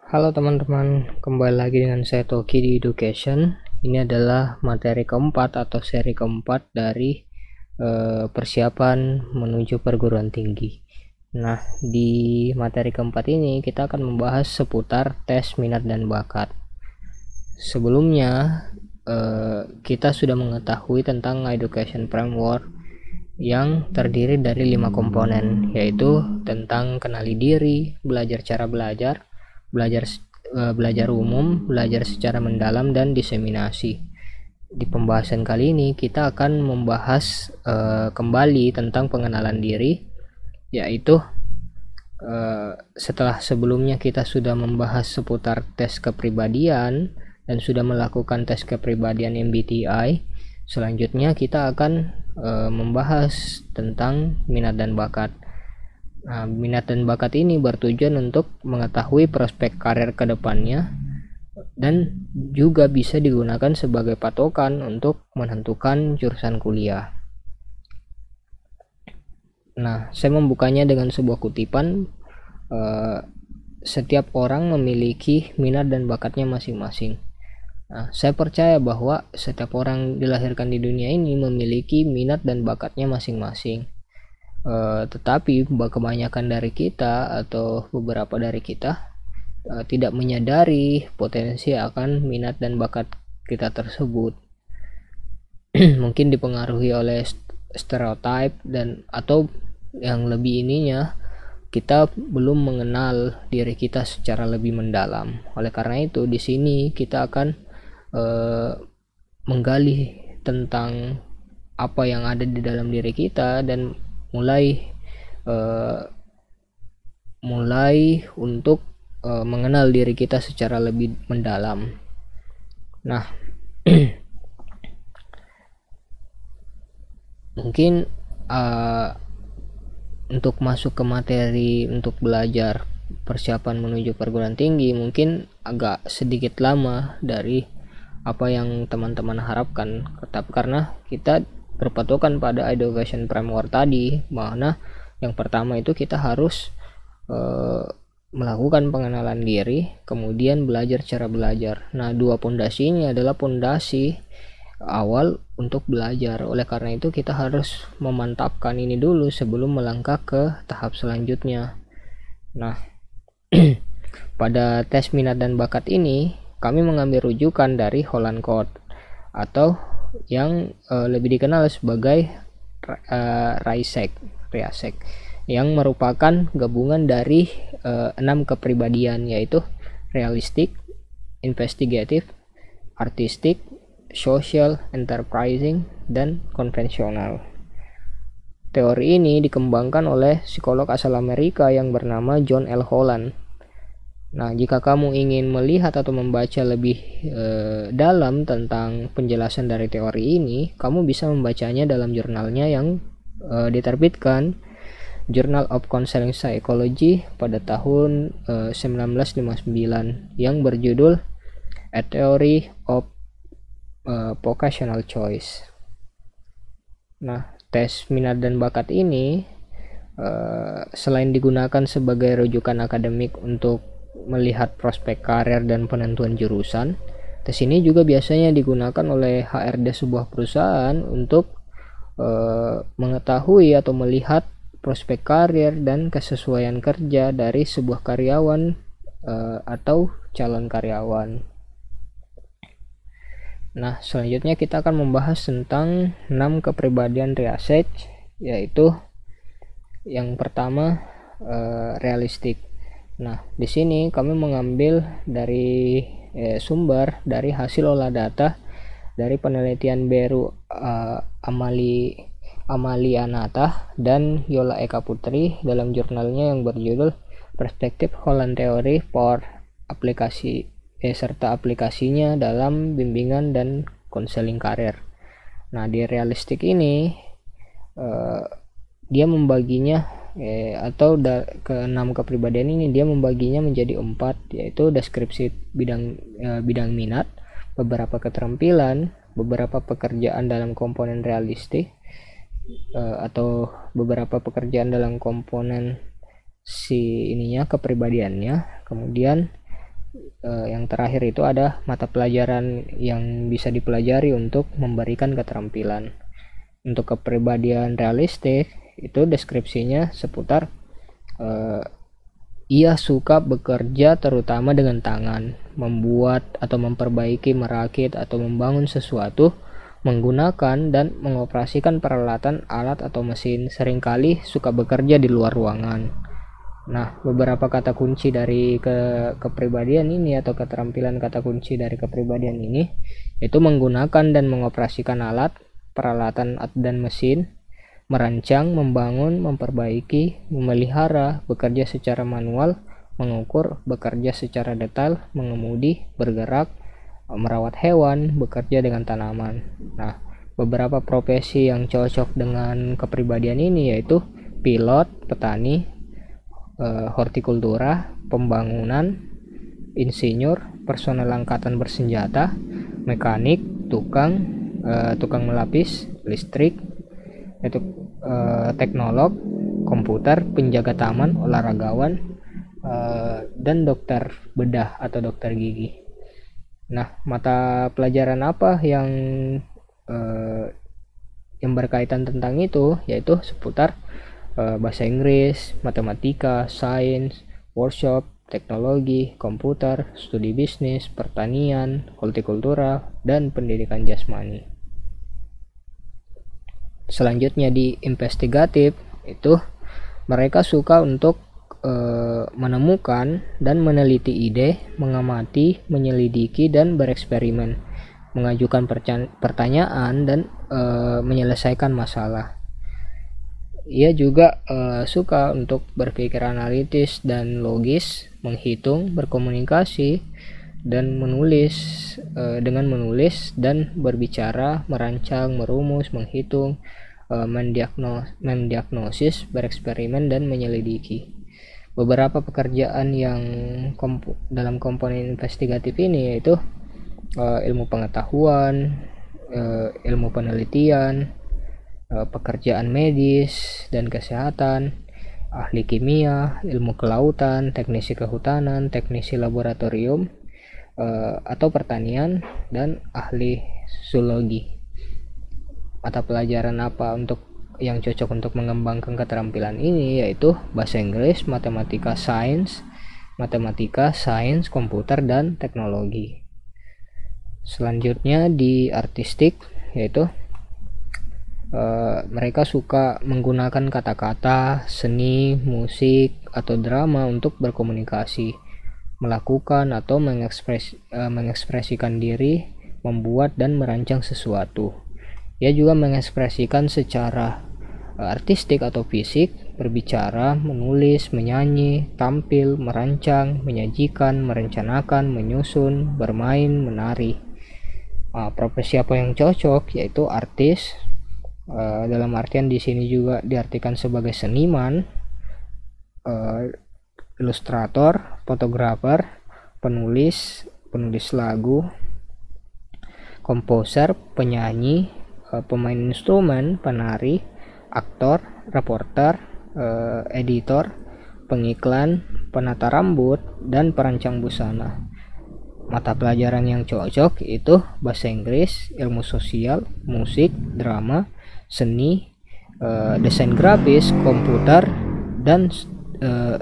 Halo teman-teman, kembali lagi dengan saya Toki di Education. Ini adalah materi keempat atau seri keempat dari persiapan menuju perguruan tinggi. Nah, di materi keempat ini kita akan membahas seputar tes minat dan bakat. Sebelumnya, kita sudah mengetahui tentang Education Framework yang terdiri dari 5 komponen, yaitu tentang kenali diri, belajar cara belajar, belajar umum, belajar secara mendalam, dan diseminasi. Di pembahasan kali ini kita akan membahas kembali tentang pengenalan diri, yaitu setelah sebelumnya kita sudah membahas seputar tes kepribadian dan sudah melakukan tes kepribadian MBTI. Selanjutnya kita akan membahas tentang minat dan bakat. Nah, minat dan bakat ini bertujuan untuk mengetahui prospek karir ke depannya dan juga bisa digunakan sebagai patokan untuk menentukan jurusan kuliah. Nah, saya membukanya dengan sebuah kutipan. Setiap orang memiliki minat dan bakatnya masing-masing. Nah, saya percaya bahwa setiap orang dilahirkan di dunia ini memiliki minat dan bakatnya masing-masing. Tetapi kebanyakan dari kita atau beberapa dari kita tidak menyadari potensi akan minat dan bakat kita tersebut. Mungkin dipengaruhi oleh stereotip dan atau yang lebih ininya, kita belum mengenal diri kita secara lebih mendalam. Oleh karena itu, di sini kita akan menggali tentang apa yang ada di dalam diri kita dan mulai untuk mengenal diri kita secara lebih mendalam. Nah, mungkin untuk masuk ke materi untuk belajar persiapan menuju perguruan tinggi mungkin agak sedikit lama dari apa yang teman-teman harapkan, tetapi karena kita berpatokan pada Education Framework tadi, mana yang pertama itu kita harus melakukan pengenalan diri, kemudian belajar cara belajar. Nah, dua pondasi ini adalah pondasi awal untuk belajar. Oleh karena itu kita harus memantapkan ini dulu sebelum melangkah ke tahap selanjutnya. Nah, pada tes minat dan bakat ini kami mengambil rujukan dari Holland Code atau yang lebih dikenal sebagai RIASEC yang merupakan gabungan dari 6 kepribadian, yaitu realistic, investigative, artistic, social, enterprising, dan konvensional. Teori ini dikembangkan oleh psikolog asal Amerika yang bernama John L. Holland. Nah, jika kamu ingin melihat atau membaca lebih dalam tentang penjelasan dari teori ini, kamu bisa membacanya dalam jurnalnya yang diterbitkan Journal of Counseling Psychology pada tahun 1959 yang berjudul A Theory of Vocational Choice. Nah, tes minat dan bakat ini selain digunakan sebagai rujukan akademik untuk melihat prospek karir dan penentuan jurusan, tes ini juga biasanya digunakan oleh HRD sebuah perusahaan untuk mengetahui atau melihat prospek karir dan kesesuaian kerja dari sebuah karyawan atau calon karyawan. Nah, selanjutnya kita akan membahas tentang 6 kepribadian RIASEC, yaitu yang pertama realistik. Nah, di sini kami mengambil dari sumber dari hasil olah data dari penelitian Beru Amalianata dan Yola Eka Putri dalam jurnalnya yang berjudul Perspective Holland Theory for aplikasi serta aplikasinya dalam bimbingan dan konseling karir. Nah, di realistik ini dia membaginya atau ke 6 kepribadian ini dia membaginya menjadi 4, yaitu deskripsi bidang minat, beberapa keterampilan, beberapa pekerjaan dalam komponen realistik atau beberapa pekerjaan dalam komponen si ininya kepribadiannya, kemudian yang terakhir itu ada mata pelajaran yang bisa dipelajari untuk memberikan keterampilan. Untuk kepribadian realistik itu deskripsinya seputar ia suka bekerja terutama dengan tangan, membuat atau memperbaiki, merakit atau membangun sesuatu, menggunakan dan mengoperasikan peralatan, alat atau mesin. Seringkali suka bekerja di luar ruangan. Nah, beberapa kata kunci dari kepribadian ini atau keterampilan kata kunci dari kepribadian ini itu menggunakan dan mengoperasikan alat, peralatan dan mesin, merancang, membangun, memperbaiki, memelihara, bekerja secara manual, mengukur, bekerja secara detail, mengemudi, bergerak, merawat hewan, bekerja dengan tanaman. Nah, beberapa profesi yang cocok dengan kepribadian ini yaitu pilot, petani, hortikultura, pembangunan, insinyur, personel angkatan bersenjata, mekanik, tukang melapis, listrik, itu teknolog, komputer, penjaga taman, olahragawan, dan dokter bedah atau dokter gigi. Nah, mata pelajaran apa yang berkaitan tentang itu yaitu seputar bahasa Inggris, matematika, sains, workshop, teknologi, komputer, studi bisnis, pertanian, hortikultura, dan pendidikan jasmani. Selanjutnya di investigatif itu mereka suka untuk menemukan dan meneliti ide, mengamati, menyelidiki dan bereksperimen, mengajukan pertanyaan dan menyelesaikan masalah. Ia juga suka untuk berpikir analitis dan logis, menghitung, berkomunikasi dan menulis dengan menulis dan berbicara, merancang, merumus, menghitung, mendiagnosis, bereksperimen dan menyelidiki. Beberapa pekerjaan yang dalam komponen investigatif ini yaitu ilmu pengetahuan, ilmu penelitian, pekerjaan medis dan kesehatan, ahli kimia, ilmu kelautan, teknisi kehutanan, teknisi laboratorium atau pertanian, dan ahli zoologi. Mata pelajaran apa yang cocok untuk mengembangkan keterampilan ini yaitu bahasa Inggris, matematika, sains, komputer, dan teknologi. Selanjutnya di artistik yaitu mereka suka menggunakan kata-kata, seni, musik, atau drama untuk berkomunikasi, melakukan atau mengekspresikan diri, membuat dan merancang sesuatu. Ia juga mengekspresikan secara artistik atau fisik, berbicara, menulis, menyanyi, tampil, merancang, menyajikan, merencanakan, menyusun, bermain, menari. Profesi apa yang cocok yaitu artis. Dalam artian di sini juga diartikan sebagai seniman, ilustrator, fotografer, penulis lagu, komposer, penyanyi, pemain instrumen, penari, aktor, reporter, editor, pengiklan, penata rambut, dan perancang busana. Mata pelajaran yang cocok itu bahasa Inggris, ilmu sosial, musik, drama, seni, desain grafis, komputer, dan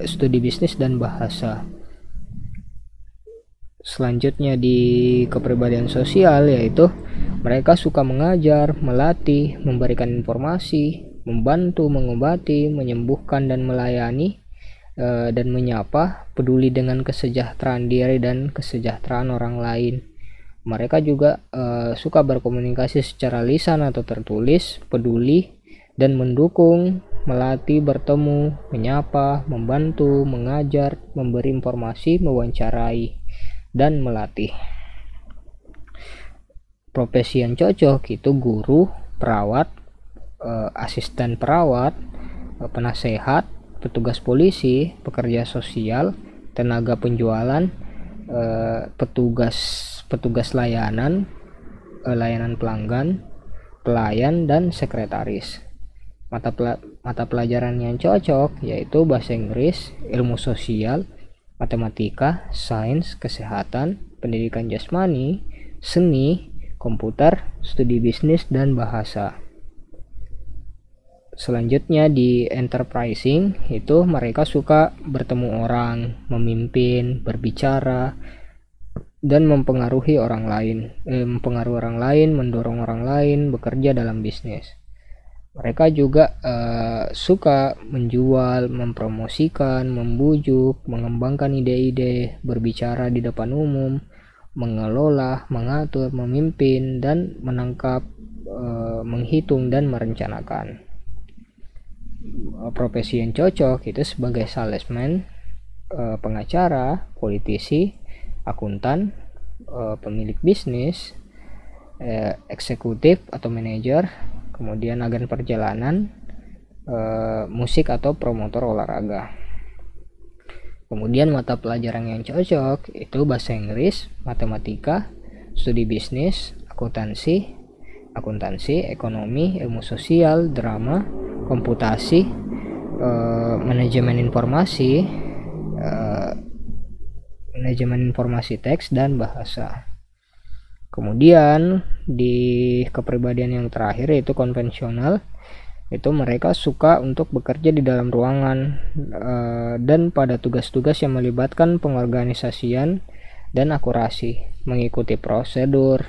studi bisnis dan bahasa. Selanjutnya di kepribadian sosial yaitu mereka suka mengajar, melatih, memberikan informasi, membantu, mengobati, menyembuhkan dan melayani, dan menyapa, peduli dengan kesejahteraan diri dan kesejahteraan orang lain. Mereka juga suka berkomunikasi secara lisan atau tertulis, peduli dan mendukung, melatih, bertemu, menyapa, membantu, mengajar, memberi informasi, mewawancarai, dan melatih. Profesi yang cocok itu guru, perawat, asisten perawat, penasehat, petugas polisi, pekerja sosial, tenaga penjualan, petugas layanan, layanan pelanggan, pelayan, dan sekretaris. Mata pelajaran yang cocok yaitu bahasa Inggris, ilmu sosial, matematika, sains, kesehatan, pendidikan jasmani, seni, komputer, studi bisnis, dan bahasa. Selanjutnya di enterprising itu mereka suka bertemu orang, memimpin, berbicara, dan mempengaruhi orang lain, mendorong orang lain bekerja dalam bisnis. Mereka juga suka menjual, mempromosikan, membujuk, mengembangkan ide-ide, berbicara di depan umum, mengelola, mengatur, memimpin, dan menangkap, menghitung, dan merencanakan. Profesi yang cocok itu sebagai salesman, pengacara, politisi, akuntan, pemilik bisnis, eksekutif atau manajer, kemudian agen perjalanan, musik atau promotor olahraga. Kemudian mata pelajaran yang cocok itu bahasa Inggris, matematika, studi bisnis, akuntansi, ekonomi, ilmu sosial, drama, komputasi, manajemen informasi teks, dan bahasa. Kemudian di kepribadian yang terakhir yaitu konvensional, itu mereka suka untuk bekerja di dalam ruangan dan pada tugas-tugas yang melibatkan pengorganisasian dan akurasi, mengikuti prosedur,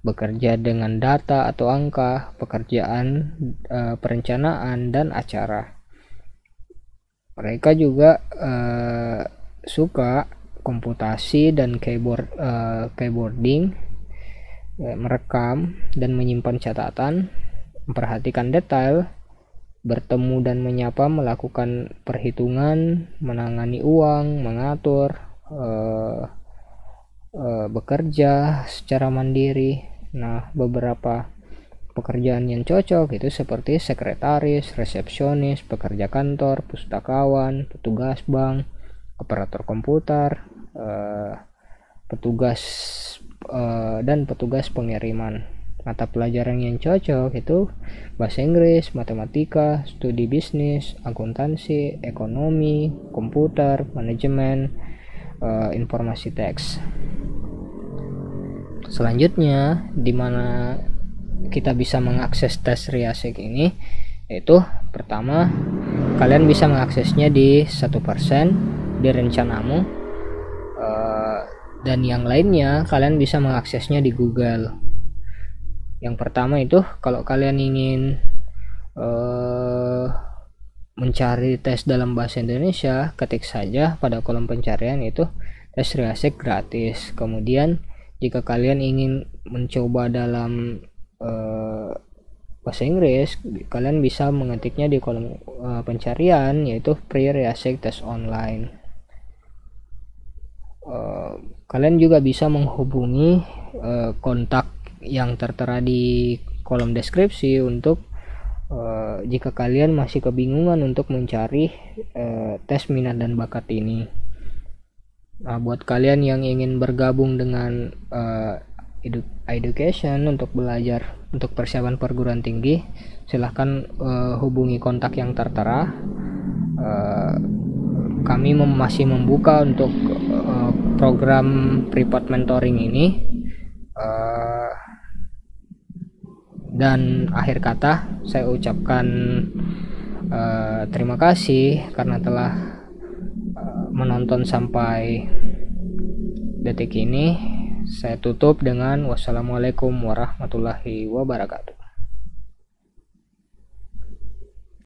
bekerja dengan data atau angka, pekerjaan, perencanaan, dan acara. Mereka juga suka komputasi dan keyboarding, merekam dan menyimpan catatan, memperhatikan detail, bertemu dan menyapa, melakukan perhitungan, menangani uang, mengatur, bekerja secara mandiri. Nah, beberapa pekerjaan yang cocok itu seperti sekretaris, resepsionis, pekerja kantor, pustakawan, petugas bank, operator komputer, dan petugas pengiriman. Mata pelajaran yang cocok itu bahasa Inggris, matematika, studi bisnis, akuntansi, ekonomi, komputer, manajemen, informasi teks. Selanjutnya, di mana kita bisa mengakses tes Riasek ini, yaitu pertama, kalian bisa mengaksesnya di 1% di rencanamu, dan yang lainnya kalian bisa mengaksesnya di Google. Yang pertama itu kalau kalian ingin mencari tes dalam bahasa Indonesia, ketik saja pada kolom pencarian itu tes Riasek gratis. Kemudian jika kalian ingin mencoba dalam bahasa Inggris, kalian bisa mengetiknya di kolom pencarian yaitu Free Riasek Test Online. Kalian juga bisa menghubungi kontak yang tertera di kolom deskripsi untuk jika kalian masih kebingungan untuk mencari tes minat dan bakat ini. Nah, buat kalian yang ingin bergabung dengan education untuk belajar untuk persiapan perguruan tinggi, silahkan hubungi kontak yang tertera. Kami masih membuka untuk program private mentoring ini. Dan akhir kata saya ucapkan terima kasih karena telah menonton sampai detik ini. Saya tutup dengan wassalamualaikum warahmatullahi wabarakatuh.